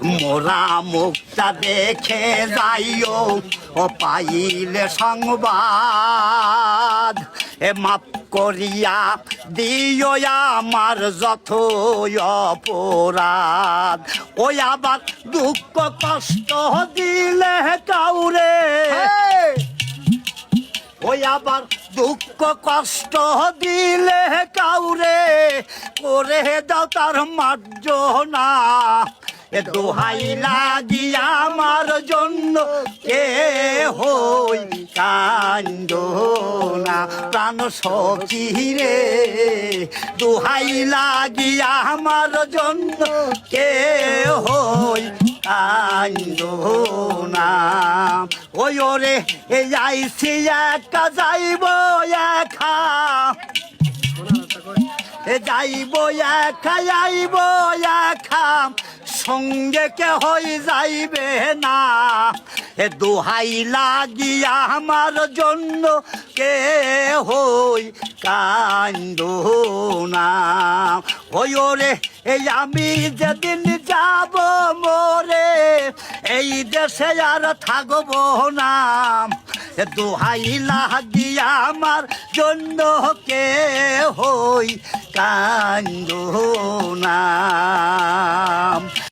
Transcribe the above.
মোরা মুখটা দেখে যাইও ও পাইলে সংবাদ এ মাপ করিয়া দিও আমার যত অপরাধ ওই আবার দুঃখ কষ্ট দিলে কাউরে ওই আবার দুঃখ কষ্ট দিলে কাউরে করে দাও তার মার্জনা এ দোহাই লাগিয়া আমার জন্য কে হই কান্দনা প্রাণ সখী রে দোহাই লাগিয়া আমার জন্য কে হই কান্দনা ওই ওরে এ যাইছি একা যাইব একা যাইব একা যাইব একা সঙ্গে কে হই যাইবে না এ দোহাই লাগিয়া আমার জন্য কে হই কান্দনা ওই ওরে এই আমি যেদিন যাব মোরে এই দেশে আর থাকবো না দোহাই লাগিয়া আমার জন্য কে হই কান্দনা।